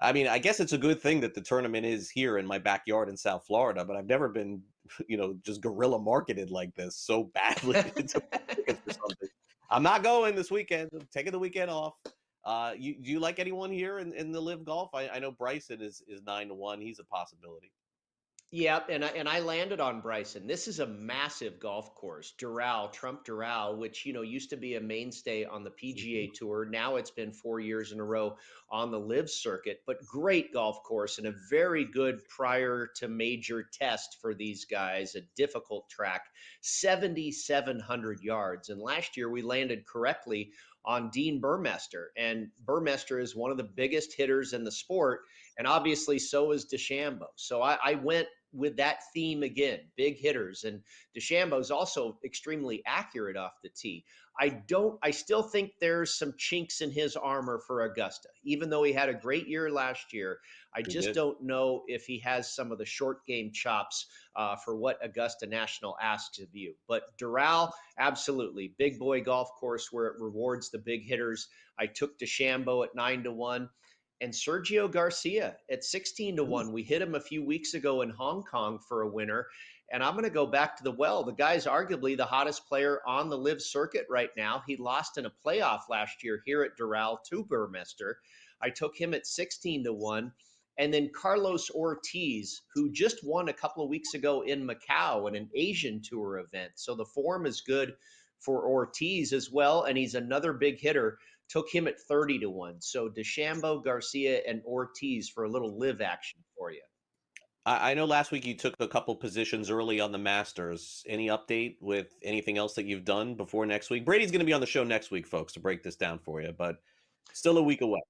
I guess it's a good thing that the tournament is here in my backyard in South Florida, but I've never been, just guerrilla marketed like this so badly to tickets for something. I'm not going this weekend. I'm taking the weekend off. Do you like anyone here in the Live Golf? I know Bryson is 9-1. He's a possibility. Yep, and I landed on Bryson. This is a massive golf course, Trump Doral, which used to be a mainstay on the PGA Tour. Now it's been 4 years in a row on the Live circuit, but great golf course and a very good prior to major test for these guys. A difficult track, 7,700 yards, and last year we landed correctly on Dean Burmester, and Burmester is one of the biggest hitters in the sport, and obviously so is DeChambeau. So I went with that theme again, big hitters, and DeChambeau is also extremely accurate off the tee. I still think there's some chinks in his armor for Augusta, even though he had a great year last year. I just don't know if he has some of the short game chops for what Augusta National asks of you. But Doral, absolutely. Big boy golf course where it rewards the big hitters. I took DeChambeau at 9-1. And Sergio Garcia at 16-1. We hit him a few weeks ago in Hong Kong for a winner. And I'm going to go back to the well. The guy's arguably the hottest player on the Live circuit right now. He lost in a playoff last year here at Doral to Burmester. I took him at 16-1. And then Carlos Ortiz, who just won a couple of weeks ago in Macau in an Asian Tour event. So the form is good for Ortiz as well. And he's another big hitter. Took him at 30-1. So DeChambeau, Garcia, and Ortiz for a little Live action for you. I know last week you took a couple positions early on the Masters. Any update with anything else that you've done before next week? Brady's going to be on the show next week, folks, to break this down for you, but still a week away.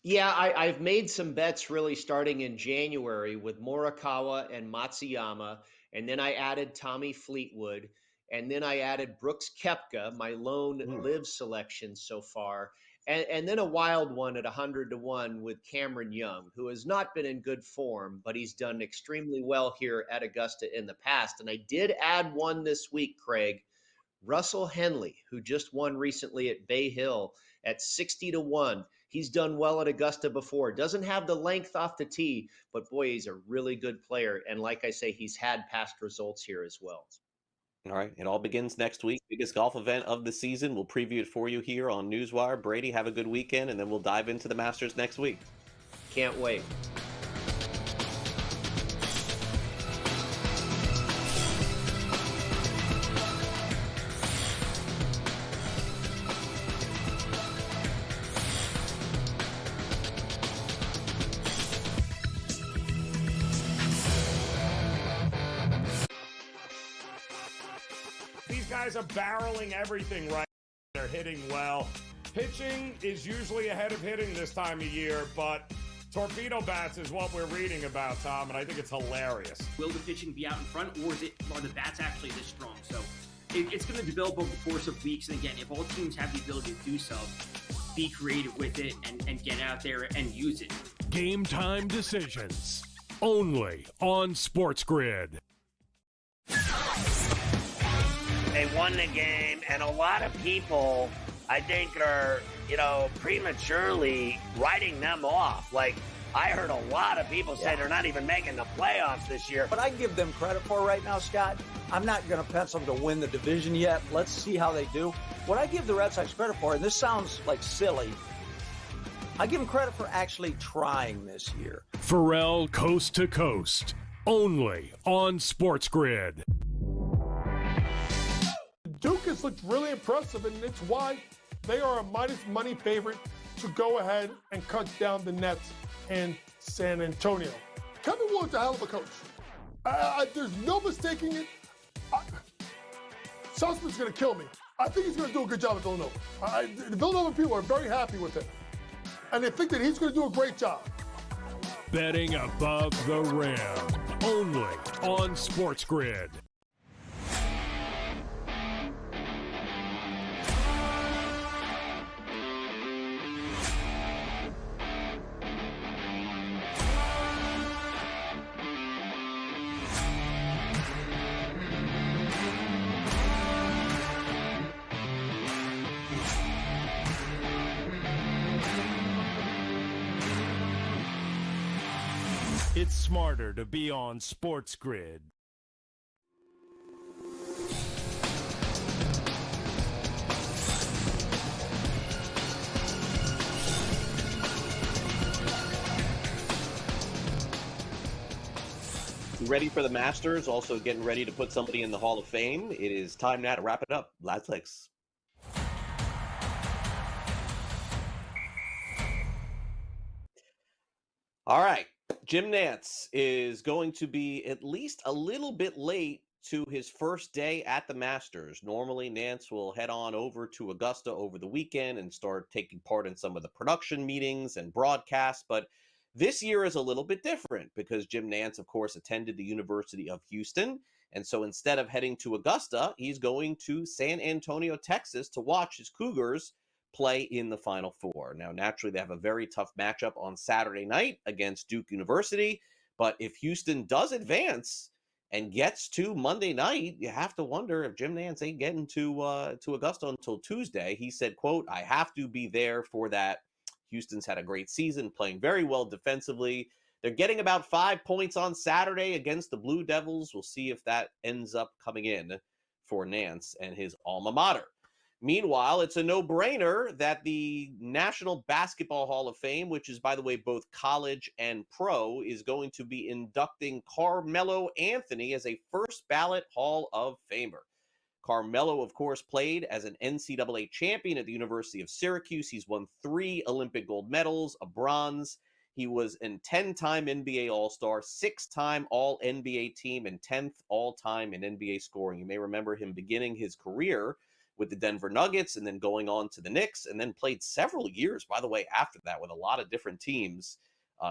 Yeah, I've made some bets really starting in January with Morikawa and Matsuyama, and then I added Tommy Fleetwood. And then I added Brooks Koepka, my lone Live selection so far. And then a wild one at 100-1 with Cameron Young, who has not been in good form, but he's done extremely well here at Augusta in the past. And I did add one this week, Craig, Russell Henley, who just won recently at Bay Hill at 60-1. He's done well at Augusta before. Doesn't have the length off the tee, but boy, he's a really good player. And like I say, he's had past results here as well. All right. It all begins next week. Biggest golf event of the season. We'll preview it for you here on NewsWire. Brady, have a good weekend, and then we'll dive into the Masters next week. Can't wait. Guys are barreling everything right. They're hitting well. Pitching is usually ahead of hitting this time of year, but torpedo bats is what we're reading about, Tom, and I think it's hilarious. Will the pitching be out in front, or are the bats actually this strong? So it's going to develop over the course of weeks. And again, if all teams have the ability to do so, be creative with it and get out there and use it. Game time decisions only on SportsGrid. They won the game, and a lot of people, I think, are, prematurely writing them off. Like, I heard a lot of people say they're not even making the playoffs this year. What I give them credit for right now, Scott, I'm not going to pencil them to win the division yet. Let's see how they do. What I give the Red Sox credit for, and this sounds like silly, I give them credit for actually trying this year. Pharrell Coast to Coast, only on SportsGrid. Duke has looked really impressive, and it's why they are a minus money favorite to go ahead and cut down the Nets in San Antonio. Kevin Willard's a hell of a coach. There's no mistaking it. Sussman's going to kill me. I think he's going to do a good job at Villanova. The Villanova people are very happy with him, and they think that he's going to do a great job. Betting above the rim, only on SportsGrid. It's smarter to be on SportsGrid. ready for the Masters, also getting ready to put somebody in the Hall of Fame. It is time now to wrap it up. Last clicks. All right. Jim Nantz is going to be at least a little bit late to his first day at the Masters. Normally, Nantz will head on over to Augusta over the weekend and start taking part in some of the production meetings and broadcasts. But this year is a little bit different because Jim Nantz, of course, attended the University of Houston. And so instead of heading to Augusta, he's going to San Antonio, Texas to watch his Cougars play in the Final Four. Now, naturally, they have a very tough matchup on Saturday night against Duke University. But if Houston does advance and gets to Monday night, you have to wonder if Jim Nantz ain't getting to Augusta until Tuesday. He said, quote, "I have to be there for that. Houston's had a great season, playing very well defensively. They're getting about 5 points on Saturday against the Blue Devils. We'll see if that ends up coming in for Nantz and his alma mater." Meanwhile, it's a no-brainer that the National Basketball Hall of Fame, which is, by the way, both college and pro, is going to be inducting Carmelo Anthony as a first-ballot Hall of Famer. Carmelo, of course, played as an NCAA champion at the University of Syracuse. He's won 3 Olympic gold medals, a bronze. He was a 10-time NBA All-Star, 6-time All-NBA team, and 10th all-time in NBA scoring. You may remember him beginning his career with the Denver Nuggets and then going on to the Knicks, and then played several years, by the way, after that with a lot of different teams.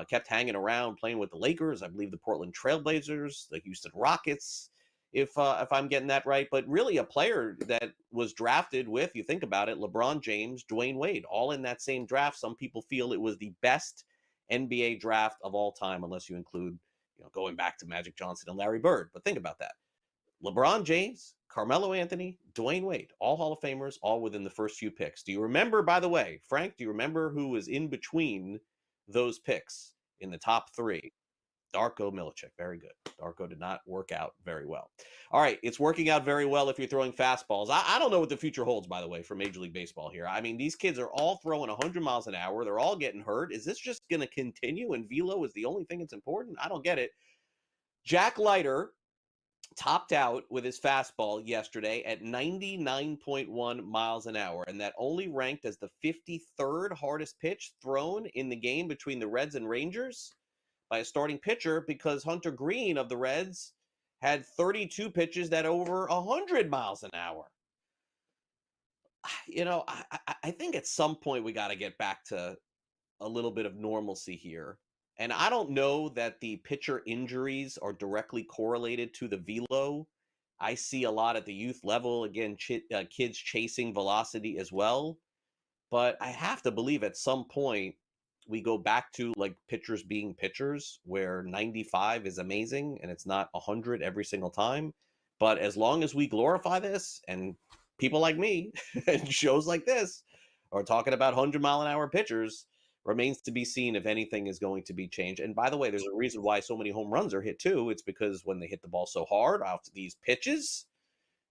Kept hanging around, playing with the Lakers, I believe the Portland Trailblazers, the Houston Rockets, if I'm getting that right. But really a player that was drafted with, you think about it, LeBron James, Dwayne Wade, all in that same draft. Some people feel it was the best NBA draft of all time, unless you include, going back to Magic Johnson and Larry Bird. But think about that. LeBron James, Carmelo Anthony, Dwayne Wade, all Hall of Famers, all within the first few picks. Do you remember, by the way, Frank, do you remember who was in between those picks in the top 3? Darko Milicic. Very good. Darko did not work out very well. All right, it's working out very well if you're throwing fastballs. I don't know what the future holds, by the way, for Major League Baseball here. I mean, these kids are all throwing 100 miles an hour. They're all getting hurt. Is this just going to continue and velo is the only thing that's important? I don't get it. Jack Leiter topped out with his fastball yesterday at 99.1 miles an hour, and that only ranked as the 53rd hardest pitch thrown in the game between the Reds and Rangers by a starting pitcher, because Hunter Green of the Reds had 32 pitches that over 100 miles an hour. I think at some point we got to get back to a little bit of normalcy here. And I don't know that the pitcher injuries are directly correlated to the velo. I see a lot at the youth level, again, kids chasing velocity as well. But I have to believe at some point we go back to like pitchers being pitchers, where 95 is amazing and it's not 100 every single time. But as long as we glorify this, and people like me and shows like this are talking about 100-mile-an-hour pitchers, remains to be seen if anything is going to be changed. And by the way, there's a reason why so many home runs are hit too. It's because when they hit the ball so hard off these pitches,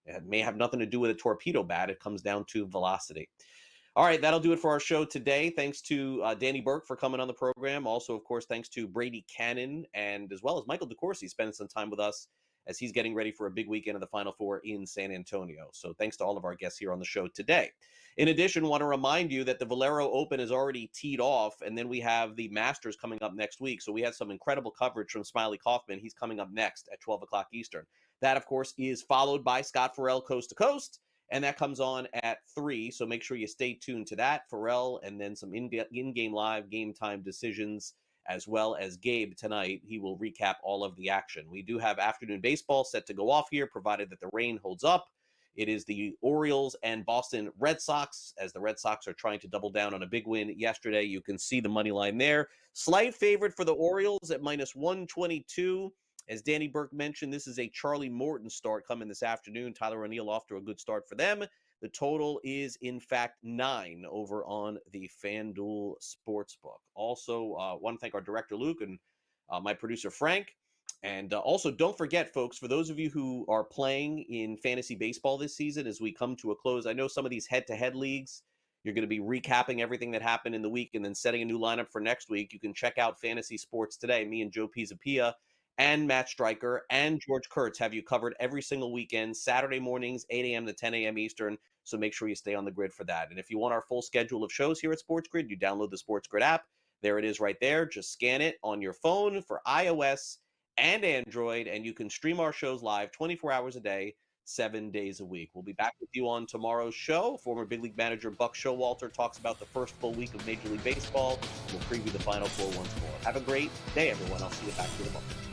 it may have nothing to do with a torpedo bat. It comes down to velocity. All right, that'll do it for our show today. Thanks to Danny Burke for coming on the program. Also, of course, thanks to Brady Kannon, and as well as Michael DeCourcy spending some time with us as he's getting ready for a big weekend of the Final Four in San Antonio. So thanks to all of our guests here on the show today. In addition, want to remind you that the Valero Open is already teed off, and then we have the Masters coming up next week. So we have some incredible coverage from Smiley Kaufman. He's coming up next at 12 o'clock Eastern. That, of course, is followed by Scott Farrell Coast to Coast, and that comes on at 3. So make sure you stay tuned to that. Farrell, and then some in-game live game time decisions, as well as Gabe tonight. He will recap all of the action. We do have afternoon baseball set to go off here, provided that the rain holds up. It is the Orioles and Boston Red Sox, as the Red Sox are trying to double down on a big win yesterday. You can see the money line there. Slight favorite for the Orioles at -122. As Danny Burke mentioned, this is a Charlie Morton start coming this afternoon. Tyler O'Neill off to a good start for them. The total is, in fact, 9 over on the FanDuel Sportsbook. Also, want to thank our director, Luke, and my producer, Frank. And also, don't forget, folks, for those of you who are playing in fantasy baseball this season, as we come to a close, I know some of these head-to-head leagues, you're going to be recapping everything that happened in the week and then setting a new lineup for next week. You can check out Fantasy Sports Today. Me and Joe Pisapia and Matt Stryker and George Kurtz have you covered every single weekend, Saturday mornings, 8 a.m. to 10 a.m. Eastern. So make sure you stay on the grid for that. And if you want our full schedule of shows here at SportsGrid, you download the SportsGrid app. There it is right there. Just scan it on your phone for iOS and Android, and you can stream our shows live 24 hours a day, 7 days a week. We'll be back with you on tomorrow's show. Former Big League manager Buck Showalter talks about the first full week of Major League Baseball. We'll preview the Final Four once more. Have a great day, everyone. I'll see you back here tomorrow.